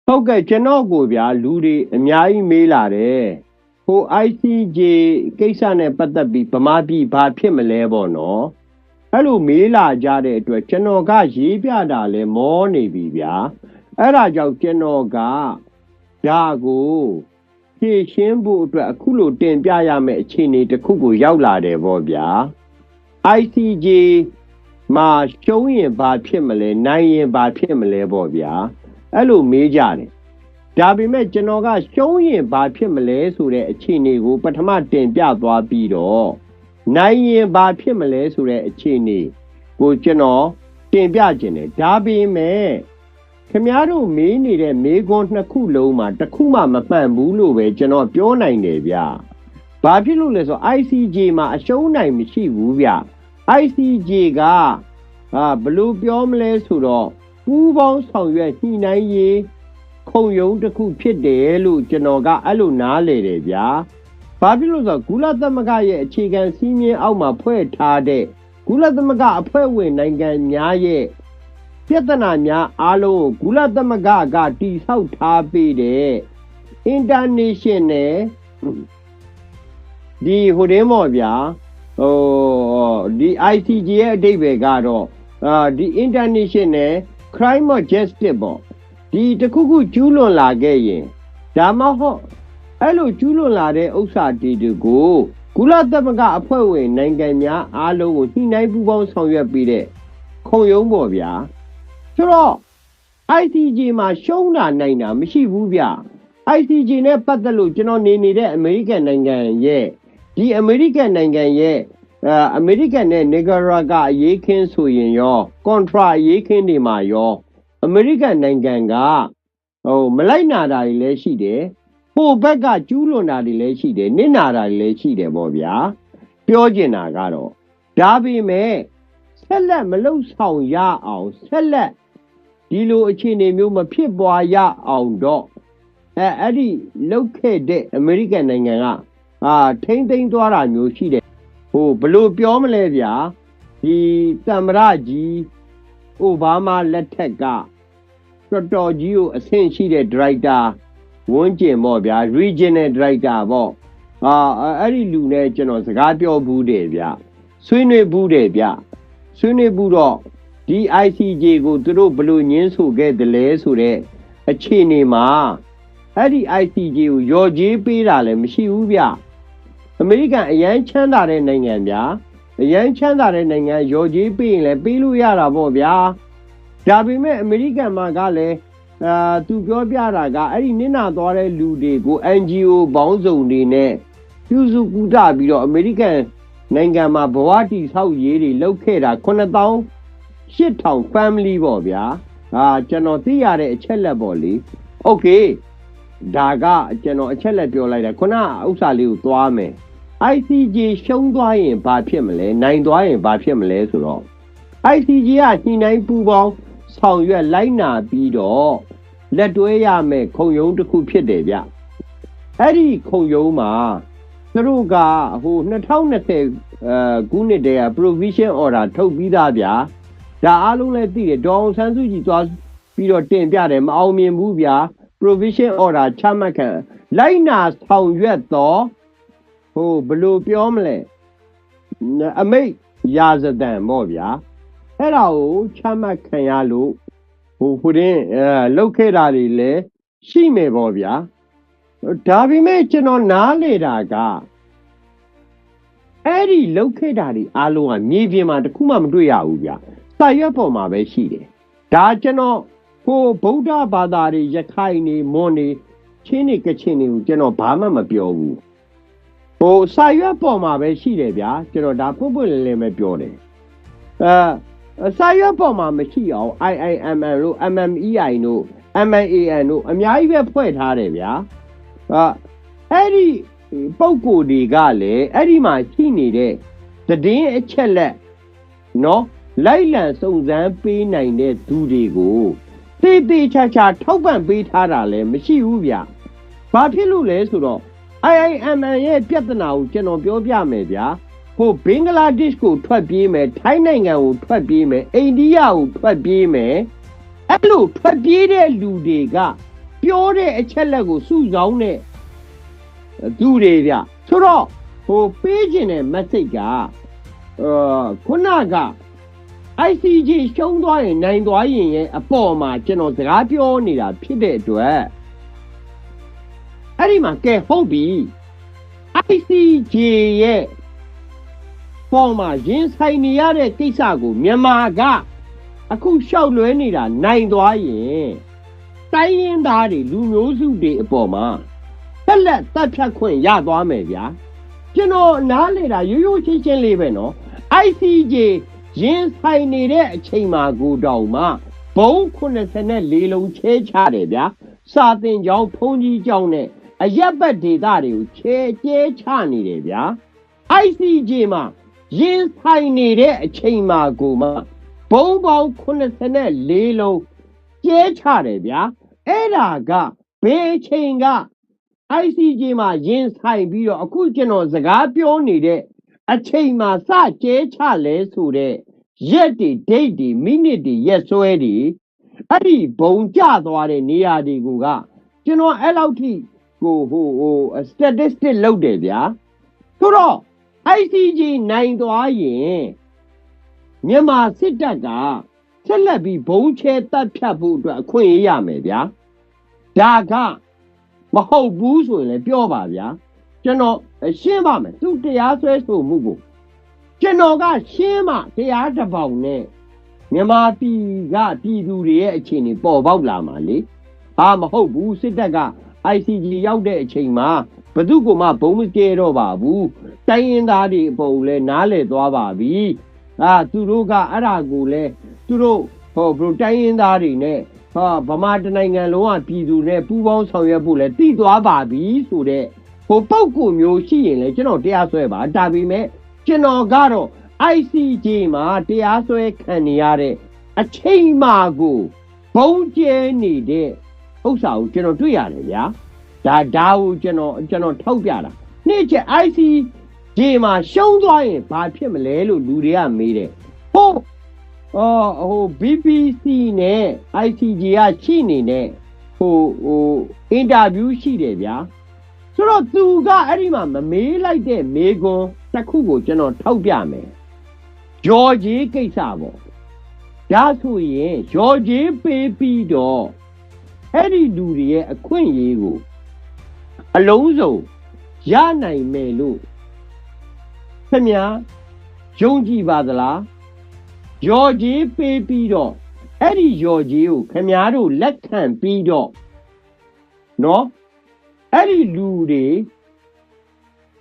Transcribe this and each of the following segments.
ဟုတ်ကဲ့ကျွန်တော်ကိုဗျာလူတွေအများကြီးမေးလာတယ်ဟို ICJ ကိစ္စနဲ့ပတ်သက်ပြီးဗမာပြည်ဘာဖြစ်မလဲပေါ့နော်အဲ့လိုမေးလာကြတဲ့အတွက်ကျွန်တော်ကရေးပြတာလဲမောနေပြီဗျာအဲ့ဒါကြောင့်ကျွန်တော်ကဒါကိုဖြည့်ရှင်းဖို့အတွက်အခုလိုတင်ပြရမယ့်အခြေအနေတစ်ခုကိုရောက်လာတယ်ပေါ့ဗျာ ICJ မှာရှုံးရင်ဘာဖြစ်မလဲနိုင်ရင်ဘာဖြစ်မလဲပေါ့ဗျာအဲ့လိုမေးကြတယ်ဒါပေမဲ့ကျွန်တော်ကရှုံးရင်ဘာဖြစ်မလဲဆိုတဲ့အခြေအနေကိုပထမတင်ပြသွားပြီးတော့နိုင်ရင်ဘာဖြစ်မလဲဆိုတဲ့အခြေအနေကိုကျွန်တော်တင်ပြခြင်းတယ်ဒါပေမဲ့ခင်ဗျားတို့မေးနေတဲ့မေးခွန်းနှစ်ခုလုံးမှာတစ်ခုမှမမှန်ဘူးလို့ပဲကျွန်တော်ပြောနိုင်တယ်ဗျဘာဖြစ်လို့လဲဆိုတော့ ICJ မှာအရှုံးနိုင်မရှိဘူးဗျ ICJ ကဘယ်လိုပြောမလဲဆိုတော့ပူးပေါင်းဆောင်ရွက်ညှိနှိုင်းရေးခုံရုံးတစ်ခုဖြစ်တယ်လို့ကျွန်တော်ကအဲ့လိုနားလေတယ်ဗျာဘာဖြစ်လို့ဆိုတော့ကုလသမဂ္ဂရဲ့အခြေခံစည်းမျဉ်းအောက်မှာဖွဲ့ထားတဲ့ကုလသမဂ္ဂအဖွဲ့ဝင်နိုင်ငံများရဲ့ပြဿနာများအားလုံးကိုကုလသမဂ္ဂကတည်ဆောက်ထားပေးတဲ့ international ဒီဟိုတင်းမော်ဗျာဒီ ICJ ရဲ့အဓိပ္ပာယ်ကတော့ဒီ international crime of justice ပေါ့ဒီတခုခုကျူးလွန်လာခဲ့ရင်ဒါမှဟုတ်အဲ့လိုကျူးလွန်လာတဲ့ဥစ္စာတွေကိုကုလသမဂ္ဂအဖွဲ့ဝင်နိုင်ငံများအားလုံးကိုညှိနှိုင်းပူးပေါင်းဆောင်ရွက်ပေးတဲ့ခုံရုံးပေါ့ဗျာဆိုတော့ ICJ မှာရှုံးတာနိုင်တာမရှိဘူးဗျ ICJ နဲ့ပတ်သက်လို့ကျွန်တော်နေနေတဲ့အမေရိကန်နိုင်ငံရဲ့ဒီအမေရိကန်နိုင်ငံရဲ့အမေရိကန်နဲ့နီကာရာဂါအရေးခင်းဆိုရင်ရောကွန်ထရာအရေးခင်းတွေမှာရောအမေရိကန်နိုင်ငံကမလိုက်နာတာတွေလည်းရှိတယ်ပို့ဘက်ကကျူးလွန်တာတွေလည်းရှိတယ်နစ်နာတာတွေလည်းရှိတယ်ပေါ့ဗျာပြောချင်တာကတော့ဒါပေမဲ့ဆက်လက်မလုံဆောင်ရအောင်ဆက်လက်ဒီလိုအခြေအနေမျိုးမဖြစ်ပွားရအောင်တော့အဲ့ဒီလောက်ခဲ့တဲ့အမေရိကန်နိုင်ငံကထိမ့်သိမ်းသွားတာမျိုးရှိတယ်ဟိုဘလို့ပြောမလဲဗျာဒီသမ္မတကြီးအိုဘားမားလက်ထက်ကတော်တော်ကြီးကိုအဆင့်ရှိတဲ့ director ဝန်းကျင်ပေါ့ဗျာ regional director ပေါ့အဲ့ဒီလူနဲ့ကျွန်တော်စကားပြောဘူးတယ်ဗျဆွေးနွေးဘူးတယ်ဗျဆွေးနွေးဘူးတော့ဒီ ICJ ကိုသူတို့ဘလို့ညင်းဆိုခဲ့တယ်လဲဆိုတဲ့အခြေအနေမှာအဲ့ဒီ ICJ ကိုရော်ကြီးပေးတာလည်းမရှိဘူးဗျအမေရိကန်အရန်ချမ်းသာတဲ့နိုင်ငံဗျာအရန်ချမ်းသာတဲ့နိုင်ငံရော်ကြီးပေးရင်လည်းပေးလို့ရတာပေါ့ဗျာဒါပေမဲ့အမေရိကန်မှာကလည်းသူပြောပြတာကအဲ့ဒီနစ်နာသွားတဲ့လူတွေကို NGO ဘောင်းစုံတွေနဲ့ပြုစုကူတာပြီးတော့အမေရိကန်နိုင်ငံမှာဘဝတည်ဆောက်ရေးတွေလုပ်ခဲ့တာ98,000 family ပေါ့ဗျာကျွန်တော်သိရတဲ့အချက်လက်ပေါ့လေ Okay ဒါကကျွန်တော်အချက်လက်ပြောလိုက်တာခုနဥစ္စာလေးကိုသွားမယ် ICJ ရှုံးသွားရင်ဘာဖြစ်မလဲနိုင်သွားရင်ဘာဖြစ်မလဲဆိုတော့ ICJ ကညှိနှိုင်းပူးပေါင်းဆောင်ရွက်လိုက်နာပြီးတော့လက်တွဲရမယ်ခုံရုံးတစ်ခုဖြစ်တယ်ဗျအဲ့ဒီခုံရုံးမှာသူတို့ကဟို2020ခုနှစ်တည်းက provision order ထုတ်ပြီးသားဗျာဒါအားလုံးလည်းသိတယ်ဒေါအောင်ဆန်းစုကြည်သွားပြီးတော့တင်ပြတယ်မအောင်မြင်ဘူးဗျာ provision order ချမှတ်ခံလိုက်နာဆောင်ရွက်တော့ဟိုဘယ်လိုပြောမလဲအမိတ်ရာဇသံပေါ့ဗျာအဲ့ဒါကိုချမှတ်ခံရလို့ဟိုခုတင်းလောက်ခဲ့တာတွေလည်းရှိမယ်ပေါ့ဗျာဒါပေမဲ့ကျွန်တော်နားလေတာကအဲ့ဒီလောက်ခဲ့တာတွေအားလုံးကမြေပြင်မှာတခုမှမတွေ့ရဘူးဗျာစာရွက်ပေါ်မှာပဲရှိတယ်ဒါကျွန်တော်ဟိုဗုဒ္ဓဘာသာတွေရခိုင်နေမွန်နေချင်းနေကချင်တွေကိုကျွန်တော်ဘာမှမပြောဘူးဟိုစာရွက်ပေါ်မှာပဲရှိတယ်ဗျာကျွန်တော်ဒါပွင့်ပွင့်လင်းလင်းပဲပြောတယ်စာရွက်ပေါ်မှာမရှိအောင် IIMM လို့ MMEI တို့ MAN တို့အများကြီးပဲဖွဲ့ထားတယ်ဗျာအဲ့ဒီပုံကိုယ်တွေကလည်းအဲ့ဒီမှာရှိနေတဲ့သတင်းအချက်လက်နော်လိုက်လံစုံစမ်းပေးနိုင်တဲ့သူတွေကိုတေးသေးချာချာထောက်ပံ့ပေးထားတာလည်းမရှိဘူးဗျဘာဖြစ်လို့လဲဆိုတော့ IIMM ရဲ့ပြဿနာကိုကျွန်တော်ပြောပြမယ်ဗျာဟိုဘင်္ဂလားဒေ့ရှ်ကိုထွက်ပြေးမယ်ထိုင်းနိုင်ငံကိုထွက်ပြေးမယ်အိန္ဒိယကိုထွက်ပြေးမယ်အဲ့လိုထွက်ပြေးတဲ့လူတွေက ပြောတဲ့အချက်လက်ကိုစုဆောင်းတဲ့သူတွေဗျဆိုတော့ဟိုပေးခြင်းတဲ့ message ကခုနက ICJ ရှုံးသွားရင်နိုင်သွားရင်ရဲ့အပေါ်မှာကျွန်တော်စကားပြောနေတာဖြစ်တဲ့အတွက်အဲ့ဒီမှာကဲဟုတ်ပြီ ICJ ရဲ့ပေါ်မှာရင်ဆိုင်နေရတဲ့ကိစ္စကိုမြန်မာကအခုရှောက်လွဲနေတာနိုင်သွားရင်တိုင်းရင်းသားတွေလူမျိုးစုတွေအပေါ်မှာတက်လက်တက်ဖြတ်ခွင့်ရသွားမယ်ဗျာကျွန်တော်နားလေတာရိုးရိုးရှင်းရှင်းလေးပဲနော် ICJ ရင်ဆိုင်နေတဲ့အချိန်မှာကိုတောင်မှဘုံ84လုံးချဲချတယ်ဗျာစာတင်ကြောင်းဖုန်ကြီးကြောင်းနဲ့အရက်ပတ်ဒေသတွေကိုချဲချနေတယ်ဗျာ ICJ မှာရင်ဆိုင်နေတဲ့အချိန်မှာကိုမှဘုံပေါင်း84လုံးကျဲချတယ်ဗျာအဲ့ဒါကဘယ်အချိန်က ICJ မှာရင်ဆိုင်ပြီးတော့အခုကျွန်တော်စကားပြောနေတဲ့အချိန်မှာစကျဲချလဲဆိုတဲ့ရက်တွေ date တွေ minute တွေရက်စွဲတွေအဲ့ဒီဘုံကျသွားတဲ့နေရာတွေကိုကကျွန်တော်အဲ့လောက်ထိဟို statistic လုပ်တယ်ဗျာဆိုတော့ ICJ နိုင်သွားရင်မြန်မာစစ်တပ်ကဆက်လက်ပြီးဘုံချဲတပ်ဖြတ်ဖို့အတွက်အခွင့်အရေးရမယ်ဗျာဒါကမဟုတ်ဘူးဆိုရင်လည်းပြောပါဗျာကျွန်တော်ရှင်းပါမယ်သူတရားစွဲဆိုမှုကိုကျွန်တော်ကရှင်းမှတရားတစ်ပေါင်နဲ့မြန်မာပြည်ကပြည်သူတွေရဲ့အခြေအနေပေါ်ပေါက်လာမှာလေမဟုတ်ဘူးစစ်တပ်က ICJ ရောက်တဲ့အချိန်မှာဘယ်သူကမှဘုံမကျဲတော့ပါဘူးတိုင်းရင်းသားတွေအပေါ်လဲနားလေသွားပါပြီသူတို့ကအဲ့ဒါကိုလဲသူတို့ဘယ်တိုင်းရင်းသားတွေနဲ့ဗမာတနိုင်ငံလုံးကပြည်သူနဲ့ပူးပေါင်းဆောင်ရွက်ဖို့လဲတည်သွားပါပြီဆိုတဲ့ပုံကူမျိုးရှိရင်လဲကျွန်တော်တရားစွဲပါဒါပေမဲ့ကျွန်တော်ကတော့ ICJ မှာတရားစွဲခံနေရတဲ့အချိန်မှာကိုဘုံကျဲနေတဲ့ဥစ္စာကိုကျွန်တော်တွေ့ရတယ်ဗျာဒါကိုကျွန်တော်ထောက်ပြတာနေ့ချက် ICJ မှာရှုံးသွားရင်ဘာဖြစ်မလဲလို့လူတွေကမေးတယ်ဟို BBC နဲ့ ICJ ကရှိနေတဲ့ဟိုအင်တာဗျူးရှိတယ်ဗျာဆိုတော့သူကအဲ့ဒီမှာမမေးလိုက်တဲ့မေးခွန်းတစ်ခုကိုကျွန်တော်ထောက်ပြမယ်ဂျော်ဂျီကိစ္စပေါ့ဒါဆိုရင်ဂျော်ဂျီပေးပြီးတော့အဲ့ဒီလူတွေရဲ့အခွင့်အရေးကိုအလုံးစုံရနိုင်မယ်လို့ခင်ဗျာယုံကြည်ပါသလားဂျော်ဂျီပေးပြီးတော့အဲ့ဒီဂျော်ဂျီကိုခင်ဗျားတို့လက်ခံပြီးတော့နော်အဲ့ဒီလူတွေ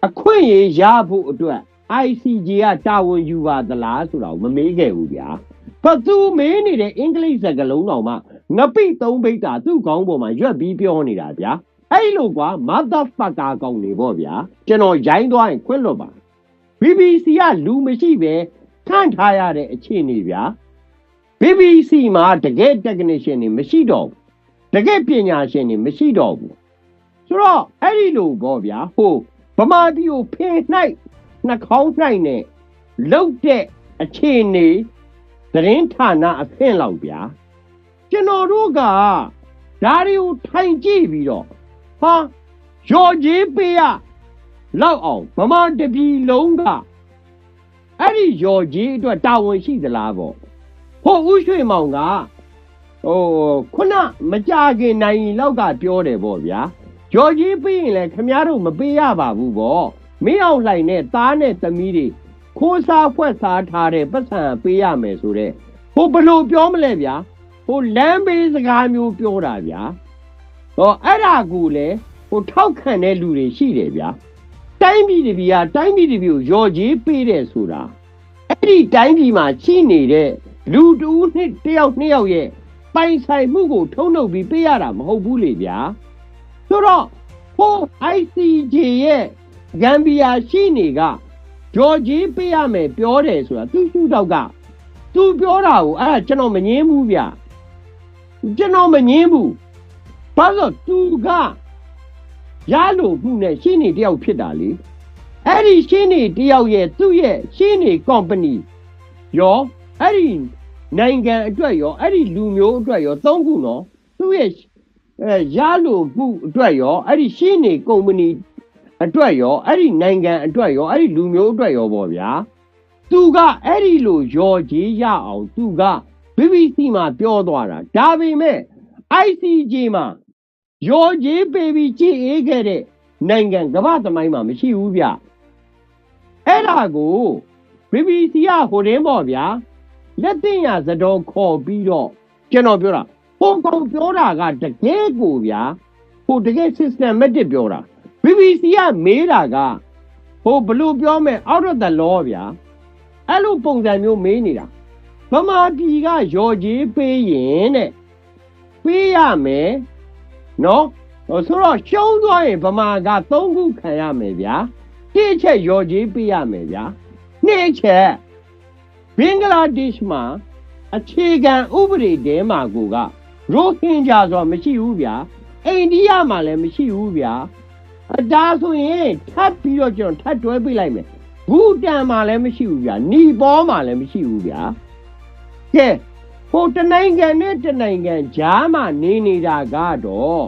အခွင့်အရေးရဖို့အတွက် ICJ ကတာဝန်ယူပါသလားဆိုတာကိုမမေးခဲ့ဘူးဗျာဘာသူမေးနေတဲ့အင်္ဂလိပ်စကားလုံးတော်မှာငပိသုံးပိတ်တာသူ့ခေါင်းပေါ်မှာရွက်ပြီးပြောနေတာဗျာအဲ့လိုကွာ motherfucker ကောင်းနေပေါ့ဗျာကျွန်တော်ရိုင်းသွားရင်ခွင့်လွတ်ပါ BBC ကလူမရှိပဲခန့်ထားရတဲ့အခြေအနေဗျာ BBC မှာတကယ် technician တွေမရှိတော့ဘူးတကယ်ပညာရှင်တွေမရှိတော့ဘူးဆိုတော့အဲ့ဒီလိုပေါ့ဗျာဟိုဗမာပြည်ကိုဖေနိုင်နှာခေါင်းနိုင်နဲ့လုတ်တဲ့အခြေအနေသတင်းဌာနအဖင့်လောက်ဗျာကျွန်တော်တို့ကဒါတွေကိုထိုင်ကြည့်ပြီးတော့ရော်ကြီးပေးရလောက်အောင်ဗမာတပြည်လုံးကအဲ့ဒီရော်ကြီးအတွက်တာဝန်ရှိသလားပေါ့ဟိုဦးရွှေမောင်ကခုနမကြခင်နိုင်လောက်ကပြောတယ်ပေါ့ဗျာရော်ကြီးပေးရင်လည်းခမားတို့မပေးရပါဘူးပေါ့မင်းအောင်လှိုင်နဲ့သားနဲ့သမီးတွေခိုးစားဖွက်စားထားတဲ့ပတ်စံပေးရမယ်ဆိုတဲ့ဟိုဘလို့ပြောမလဲဗျာဟိုလမ်းဘေးစကားမျိုးပြောတာဗျာအဲ့ဒါကိုလေဟိုထောက်ခံတဲ့လူတွေရှိတယ်ဗျာတိုင်းပြည်တစ်ပြည်ကတိုင်းပြည်တစ်ပြည်ကိုရော်ကြီးပေးတယ်ဆိုတာအဲ့ဒီတိုင်းပြည်မှာရှိနေတဲ့လူတူနှစ်တယောက်နှစ်ယောက်ရဲ့ပိုင်ဆိုင်မှုကိုထုံးနှုတ်ပြီးပေးရတာမဟုတ်ဘူးလေဗျာဆိုတော့ဟို ICJ ရဲ့ဂမ်ဘီယာရှိနေကဂျော်ဂျီပေးရမယ်ပြောတယ်ဆိုတာသူရှုတော့ကသူပြောတာကိုအဲ့ဒါကျွန်တော်မငင်းဘူးဗျာကျွန်တော်မငင်းဘူးဘာလို့သူကရလို့မှုနဲ့ရှင်းနေတယောက်ဖြစ်တာလေအဲ့ဒီရှင်းနေတယောက်ရဲ့သူ့ရဲ့ရှင်းနေ company ရောအဲ့ဒီနိုင်ငံအတွက်ရောအဲ့ဒီလူမျိုးအတွက်ရောသုံးခုနော်သူ့ရဲ့ ရလို့မှုအတွက်ရောအဲ့ဒီရှင်းနေကုမ္ပဏီအတွက်ရောအဲ့ဒီနိုင်ငံအတွက်ရောအဲ့ဒီလူမျိုးအတွက်ရောပေါ့ဗျာသူကအဲ့ဒီလိုရော်ကြီးရအောင်သူက BBC မှာပြောသွားတာဒါပေမဲ့ ICJ မှာရော်ကြီးပေးပြီးကြည်အေးခဲ့တဲ့နိုင်ငံကမ္ဘာသမိုင်းမှာမရှိဘူးဗျအဲ့ဒါကို BBC ကဟိုတင်းပေါ့ဗျာလက်တင်ရသတော်ခေါ်ပြီးတော့ကျွန်တော်ပြောတာဟိုကောင်ပြောတာကတကယ်ကိုဗျာဟိုတကယ် systematic ပြောတာ BBC ကမေးတာကဟိုဘလို့ပြောမယ် out of the law ဗျာအဲ့လိုပုံစံမျိုးမေးနေတာဗမာပြည်ကရော်ကြီးပေးရင်တဲ့ပေးရမယ်နော်ဆိုတော့ရှုံးသွားရင်ဗမာက3ခုခံရမယ်ဗျာတစ်ချက်ရော်ကြီးပေးရမယ်ဗျာနှစ်ချက်ဘင်္ဂလားဒေ့ရှ်မှာအခြေခံဥပဒေတဲမှာကိုကရိုဟင်ဂျာဆိုတာမရှိဘူးဗျာအိန္ဒိယမှာလည်းမရှိဘူးဗျာဒါဆိုရင်ထပ်ပြီးတော့ကျွန်တော်ထပ်တွဲပြလိုက်မယ်ဘူတန်မှာလည်းမရှိဘူးဗျာနီပေါမှာလည်းမရှိဘူးဗျာကဲဟိုတနိုင်ငံနဲ့တနိုင်ငံကြားမှာနေနေတာကတော့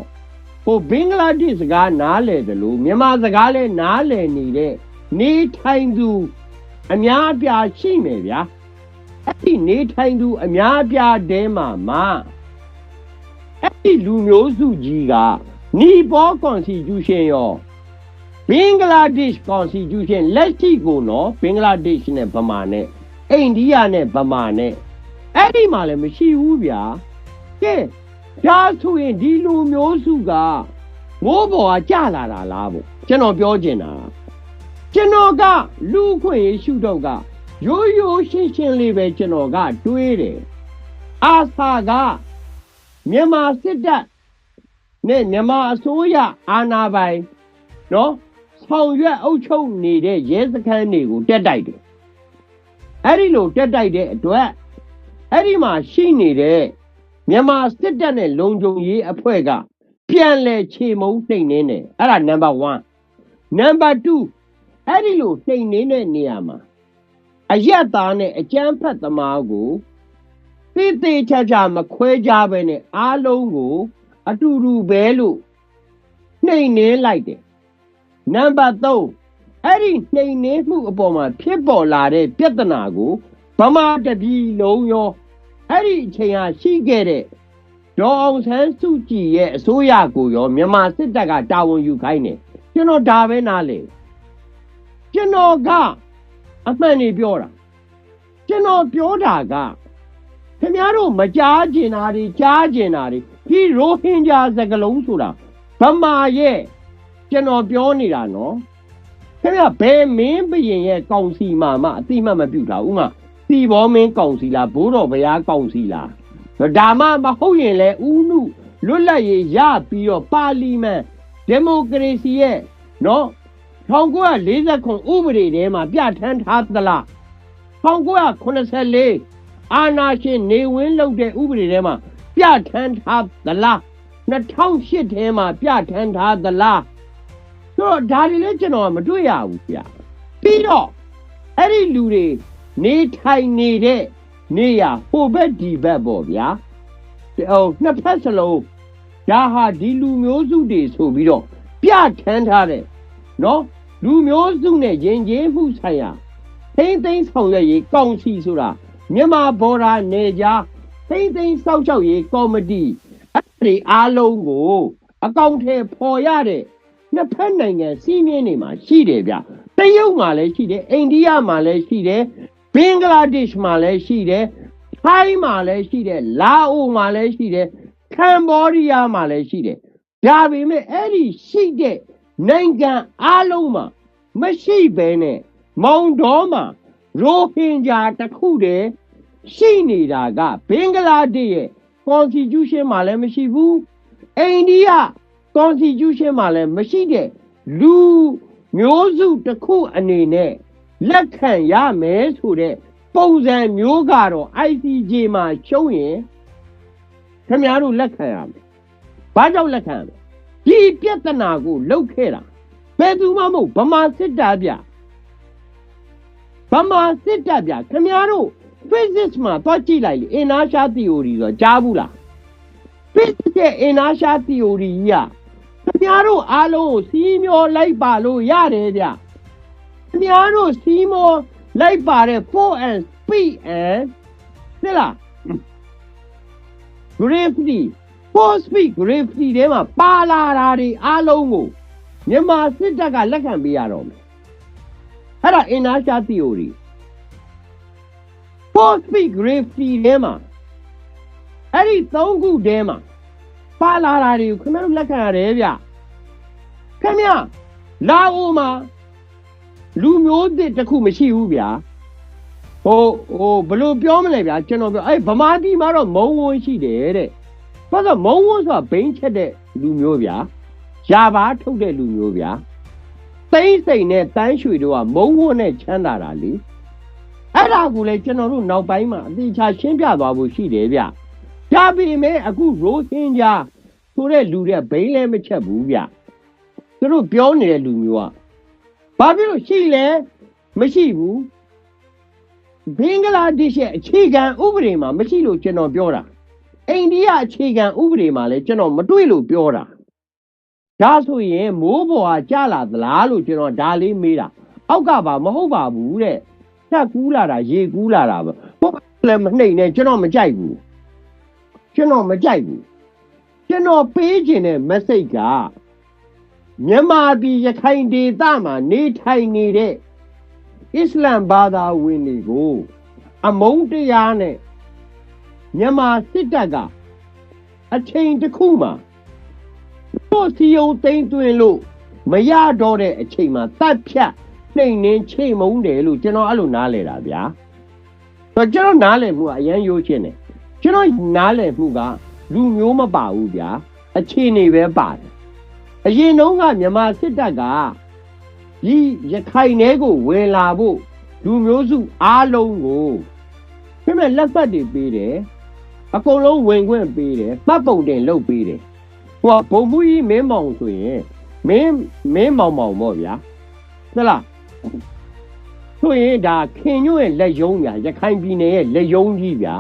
ဟိုဘင်္ဂလားဒေ့ရှ်စကားနားလည်တယ်လို့မြန်မာစကားလည်းနားလည်နေတဲ့နေထိုင်သူအများအပြားရှိမယ်ဗျာအဲ့ဒီနေထိုင်သူအများအပြားတဲမှာအဲ့ဒီလူမျိုးစုကြီးကနီပေါ constitution ရောဘင်္ဂလားဒေ့ရှ် constitution လက်ရှိကိုနော်ဘင်္ဂလားဒေ့ရှ်နဲ့ဗမာနဲ့အိန္ဒိယနဲ့ဗမာနဲ့အဲ့ဒီမှာလည်းမရှိဘူးဗျာကဲဒါဆိုရင်ဒီလူမျိုးစုကမိုးပေါ်ကကြလာတာလားပေါ့ကျွန်တော်ပြောချင်တာကျွန်တော်ကလူခွင့်ရရှုတော့ကရိုးရိုးရှင်းရှင်းလေးပဲကျွန်တော်ကတွေးတယ်အာသာကမြန်မာစစ်တပ်နဲ့မြန်မာအစိုးရအာဏာပိုင်နော်ဆောင်ရွက်အုပ်ချုပ်နေတဲ့ရဲစခန်းတွေကိုတက်တိုက်တယ်အဲ့ဒီလိုတက်တိုက်တဲ့အတွက်အဲ့ဒီမှာရှိနေတဲ့မြန်မာစစ်တပ်နဲ့လုံခြုံရေးအဖွဲ့ကပြန်လဲခြေမုံနှိမ်နေတယ်အဲ့ဒါနံပါတ်1နံပါတ်2အဲ့ဒီလိုနှိမ်နေတဲ့နေရာမှာအယက်သားနဲ့အကျန်းဖတ်သမားကိုတိတိကျကျမခွဲကြဘဲနဲ့အားလုံးကိုအတူတူပဲလို့နှိမ်နေလိုက်တယ်နံပါတ်3အဲ့ဒီနှိမ်နေမှုအပေါ်မှာဖြစ်ပေါ်လာတဲ့ပြဿနာကိုဗမာတပြည်လုံးရောအဲ့ဒီအချိန်ဟာရှိခဲ့တဲ့ဒေါ်အောင်ဆန်းစုကြည်ရဲ့အစိုးရကိုရောမြန်မာစစ်တပ်ကတာဝန်ယူခိုင်းတယ်ကျွန်တော်ဒါပဲနားလေကျွန်တော်ကအမှန်နေပြောတာကျွန်တော်ပြောတာကခင်ဗျားတို့မကြားကျင်တာတွေကြားကျင်တာတွေဒီရိုဟင်ဂျာစကားလုံးဆိုတာဗမာရဲ့ကျွန်တော်ပြောနေတာနော်ခင်ဗျာဘယ်မင်းဘရင်ရဲ့ကောင်စီမှာမှအတိမတ်မပြုတာဥမာစီဘောမင်းကောင်စီလားဘိုးတော်ဘုရားကောင်စီလားဒါမှမဟုတ်ရင်လေဥနုလွတ်လပ်ရေးရပြီးတော့ပါလီမန်ဒီမိုကရေစီရဲ့နော်1949ဥပဒေထဲမှာပြဋ္ဌာန်းထားသလား1984အာဏာရှင်နေဝင်းလုပ်တဲ့ဥပဒေထဲမှာပြဋ္ဌာန်းထားသလား2008ထဲမှာပြဋ္ဌာန်းထားသလားဆိုတော့ဒါတွေလည်းကျွန်တော်မတွေ့ရဘူးဗျပြီးတော့အဲ့ဒီလူတွေနေထိုင်နေတဲ့နေရဟိုဘက်ဒီဘက်ပေါ့ဗျာဟိုနှစ်ဖက်စလုံးဒါဟာဒီလူမျိုးစုတွေဆိုပြီးတော့ပြဋ္ဌာန်းထားတဲ့နော်လူမျိုးစုနဲ့ယဉ်ကျေးမှုဆိုင်ရာသိသိဆောင်ရွက်ရေးကောင်စီဆိုတာမြန်မာဘော်ဒါနယ်ကြားသိသိစောက်ချောက်ရေးကော်မတီအဲ့ဒီအားလုံးကိုအကောင့်ထဲပေါ်ရတဲ့နှစ်ဖက်နိုင်ငံစီးမြင်းတွေမှာရှိတယ်ဗျတရုတ်မှာလည်းရှိတယ်အိန္ဒိယမှာလည်းရှိတယ်ဘင်္ဂလားဒေ့ရှ်မှာလည်းရှိတယ်ထိုင်းမှာလည်းရှိတယ်လာအိုမှာလည်းရှိတယ်ကမ္ဘောဒီးယားမှာလည်းရှိတယ်ဒါပေမဲ့အဲ့ဒီရှိတဲ့နိုင်ငံအားလုံးမှာမရှိဘဲနဲ့မောင်တော်မှာရိုဟင်ဂျာတစ်ခုတည်းရှိနေတာကဘင်္ဂလားဒေ့ရှ်ရဲ့ constitution မှာလည်းမရှိဘူးအိန္ဒိယ constitution မှာလည်းမရှိတဲ့လူမျိုးစုတစ်ခုအနေနဲ့လက်ခံရမယ်ဆိုတဲ့ပုံစံမျိုးကတော့ ICJ မှာရှုံးရင်ခင်ဗျားတို့လက်ခံရမယ်။ဘာကြောင့်လက်ခံရလဲ။ဒီပြဿနာကိုလှုပ်ခဲ့တာဘယ်သူမှမဟုတ်ဗမာစစ်တပ်ဗျ။ဗမာစစ်တပ်ဗျခင်ဗျားတို့ physics မှာသွားကြည့်လိုက်လေ inertia theory ဆိုကြားဘူးလား။ Physical inertia theory ကြီးကခင်ဗျားတို့အားလုံးကိုစီးမျောလိုက်ပါလို့ရတယ်ဗျခင်ဗျားတို့စီးမောလိုက်ပါတဲ့ force and speed and ဟုတ်လား gravity force speed gravity ထဲမှာပါလာတာတွေအားလုံးကိုမြန်မာစစ်တပ်ကလက်ခံပေးရတော့မယ်အဲ့ဒါ inertia theory force speed gravity ထဲမှာအဲ့ဒီ၃ခုထဲမှာပါလာတာတွေကိုခင်ဗျားတို့လက်ခံရတယ်ဗျခင်ဗျာလာအိုမှာလူမျိုးသစ်တစ်ခုမရှိဘူးဗျာဟိုဘယ်လိုပြောမလဲဗျာကျွန်တော်ပြောအဲ့ဗမာပြည်မှာတော့မုံဝန်းရှိတယ်တဲ့ဘာလို့မုံဝန်းဆိုတာဘိန်းချက်တဲ့လူမျိုးဗျာရာပါထုတ်တဲ့လူမျိုးဗျာသိမ့်စိန်နဲ့တန်းရွှေတို့ကမုံဝန်းနဲ့ချမ်းသာတာလေအဲ့ဒါကိုလေကျွန်တော်တို့နောက်ပိုင်းမှာအတိအကျရှင်းပြသွားဖို့ရှိတယ်ဗျဒါပေမဲ့အခုရိုဟင်ဂျာဆိုတဲ့လူတွေကဘိန်းလည်းမချက်ဘူးဗျသူတို့ပြောနေတဲ့လူမျိုးကဘာဖြစ်လို့ရှိလဲမရှိဘူးဘင်္ဂလားဒေ့ရှ်ရဲ့အခြေခံဥပဒေမှာမရှိလို့ကျွန်တော်ပြောတာအိန္ဒိယအခြေခံဥပဒေမှာလည်းကျွန်တော်မတွေ့လို့ပြောတာဒါဆိုရင်မိုးပေါ်ကကြလာသလားလို့ကျွန်တော်ဒါလေးမေးတာအောက်ကပါမဟုတ်ပါဘူးတဲ့ချက်ကူးလာတာရေကူးလာတာပဲဟုတ်လည်းမနှိမ့်နဲ့ကျွန်တော်မကြိုက်ဘူးကျွန်တော်ပေးခြင်းတဲ့ message ကမြန်မာပြည်ရခိုင်ဒေသမှာနေထိုင်နေတဲ့အစ္စလမ်ဘာသာဝင်တွေကိုအမုန်းတရားနဲ့မြန်မာစစ်တပ်ကအချိန်တစ်ခုမှာတို့စီယုံသိမ်းသွင်းလို့မရတော့တဲ့အချိန်မှာတတ်ဖြတ်နှိမ်နှင်းချိန်မုန်းတယ်လို့ကျွန်တော်အဲ့လိုနားလဲတာဗျာဆိုတော့ကျွန်တော်နားလဲမှုကအရန်ရိုးချင်းတယ်ကျွန်တော်နားလဲမှုကလူမျိုးမပါဘူးဗျာအခြေအနေပဲပါတယ်အရင်တုန်းကမြန်မာစစ်တပ်ကဒီရခိုင်တွေကိုဝင်လာဖို့လူမျိုးစုအားလုံးကိုပြင်မဲ့လက်ပတ်တွေပေးတယ်အကုန်လုံးဝင်ခွင့်ပေးတယ်ပတ်ပုံတင်လုပ်ပေးတယ်ဟိုကဘုံမှုကြီးမင်းမောင်ဆိုရင်မင်းမောင်ပေါ့ဗျာဟုတ်လားဆိုရင်ဒါခင်ညွန့်ရဲ့လက်ယုံညာရခိုင်ပြည်နယ်ရဲ့လက်ယုံကြီးဗျာ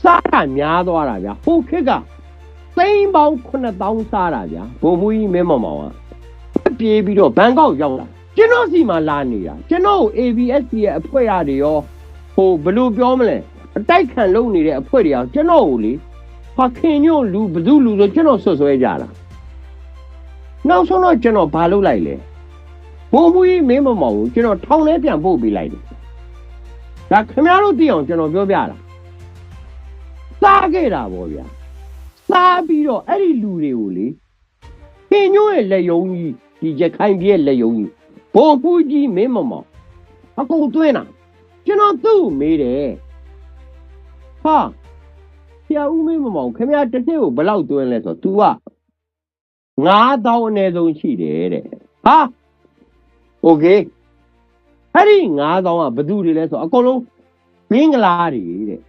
စားတာများသွားတာဗျာဟိုခေတ်ကသိန်းပေါင်း9000စားတာဗျာဘုံမှုကြီးမင်းမောင်ကပြေးပြီးတော့ဘန်ကောက်ရောက်လာကျွန်တော်စီမှာလာနေတာကျွန်တော် ABSC ရဲ့အဖွဲ့ရတွေရောဟိုဘယ်လိုပြောမလဲအတိုက်ခံလုပ်နေတဲ့အဖွဲ့တွေရောကျွန်တော်ကိုလေဟာခင်ညို့လူဘသူလူဆိုကျွန်တော်ဆွဆွဲကြတာနောက်ဆုံးတော့ကျွန်တော်ဘာလုပ်လိုက်လဲဘုံမူကြီးမင်းမမောင်ကိုကျွန်တော်ထောင်ထဲပြန်ပို့ပေးလိုက်တယ်ဒါခင်ဗျားတို့သိအောင်ကျွန်တော်ပြောပြတာစားခဲ့တာဗောဗျာစားပြီးတော့အဲ့ဒီလူတွေကိုလေခင်ညို့ရဲ့လက်ယုံကြီးဒီရခိုင်ပြည်ရဲ့လက်ယုံကြီးဘုံမူကြီးမင်းမမောင်အကုန်သွင်းတာကျွန်တော်သူ့မေးတယ်ဟာဆရာဦးမင်းမမောင်ခင်ဗျားတစ်နှစ်ကိုဘယ်လောက်သွင်းလဲဆိုတော့ तू က9000အနည်းဆုံးရှိတယ်တဲ့ဟာโอเคအဲ့ဒီ9000ကဘယ်သူတွေလဲဆိုတော့အကုန်လုံးဘင်္ဂလားတွေတဲ့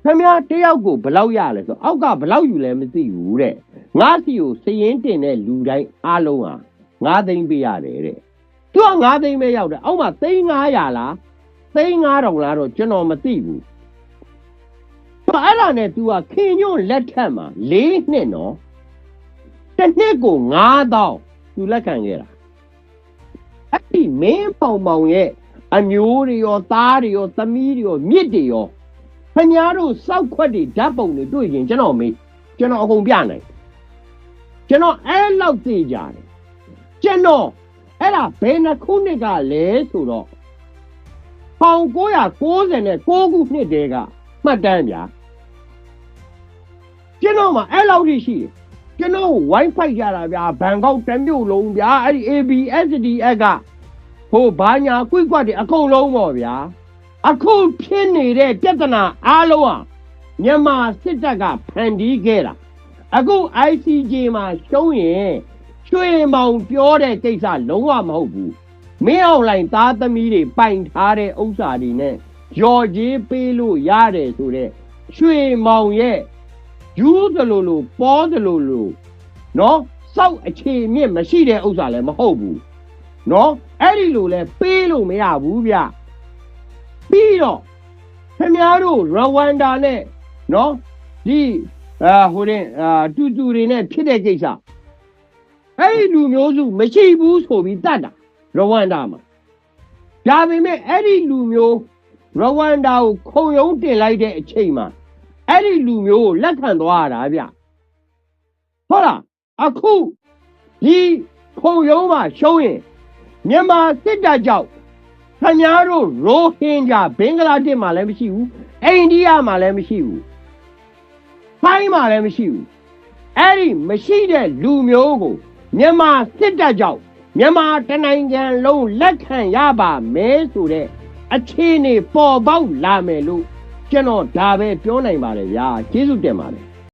ခင်ဗျားတယောက်ကိုဘယ်လောက်ရလဲဆိုတော့အောက်ကဘယ်လောက်ယူလဲမသိဘူးတဲ့ငါးစီကိုစရင်တင်တဲ့လူတိုင်းအားလုံးဟာ9သိန်းပေးရတယ်တဲ့သူက9သိန်းပဲရောက်တယ်အောက်မှာ3500လား3500လားတော့ကျွန်တော်မသိဘူးအဲ့ဒါနဲ့ तू ကခင်ညွန့်လက်ထက်မှာ4နှစ်နော်တစ်နှစ်ကို9000 तू လက်ခံခဲ့တာအဲ့ဒီမင်းပေါင်ရဲ့အမျိုးတွေရောသားတွေရောသမီးတွေရောမြစ်တွေရောခင်ဗျားတို့စောက်ခွက်တွေဓာတ်ပုံတွေတွေ့ရင်ကျွန်တော်အကုန်ပြနိုင်ကျွန်တော်အဲ့လောက်သိကြတယ်ကျွန်တော်အဲ့ဒါဘယ်နှခုနှစ်ကလဲဆိုတော့1996ခုနှစ်တည်းကမှတ်တမ်းဗျာကျွန်တော်မှာအဲ့လောက်ရှိတယ်ကျွန်တော် Wi-Fi ရတာဗျာဘန်ကောက်တစ်မြို့လုံးဗျာအဲ့ဒီ ABSDF ကဟိုဘာညာကွိကွက်တွေအကုန်လုံးပေါ့ဗျာအခုဖြစ်နေတဲ့ပြဿနာအားလုံးဟာမြန်မာစစ်တပ်ကဖန်တီးခဲ့တာအခု ICJ မှာရှုံးရင်ရွှေမောင်ပြောတဲ့ကိစ္စလုံးဝမဟုတ်ဘူးမင်းအောင်လိုင်းသားသမီးတွေပိုင်ထားတဲ့ဥစ္စာတွေနဲ့ကြော်ကြီးပေးလို့ရတယ်ဆိုတဲ့ရွှေမောင်ရဲ့ယူသလိုလိုပေါ်သလိုလိုနော်စောက်အခြေမြင့်မရှိတဲ့ဥစ္စာလည်းမဟုတ်ဘူးနော်အဲ့ဒီလိုလဲပေးလို့မရဘူးဗျပြီးတော့ခင်ဗျားတို့ရဝမ်ဒါနဲ့နော် ဒီဟိုတဲ့တူတူတွေနဲ့ဖြစ်တဲ့ကိစ္စအဲ့ဒီလူမျိုးစုမရှိဘူးဆိုပြီးတတ်တာရဝမ်ဒါမှာဒါပေမဲ့အဲ့ဒီလူမျိုးရဝမ်ဒါကိုခုံရုံးတင်လိုက်တဲ့အချိန်မှာအဲ့ဒီလူမျိုးကိုလက်ခံသွားရတာဗျဟုတ်လားအခုဒီခုံရုံးမှာရှုံးရင်မြန်မာစစ်တပ်ကြောင့်ခင်ဗျားတို့ရိုဟင်ဂျာဘင်္ဂလားဒေ့ရှ်မှာလည်းမရှိဘူးအိန္ဒိယမှာလည်းမရှိဘူးဖိုင်းမှာလည်းမရှိဘူးအဲ့ဒီမရှိတဲ့လူမျိုးကိုမြန်မာစစ်တပ်ကြောင့်မြန်မာတနိုင်ငံလုံးလက်ခံရပါမယ်ဆိုတဲ့အခြေအနေပေါ်ပေါက်လာမယ်လို့ကျွန်တော်ဒါပဲပြောနိုင်ပါတယ်ဗျာကျေးဇူးတင်ပါတယ်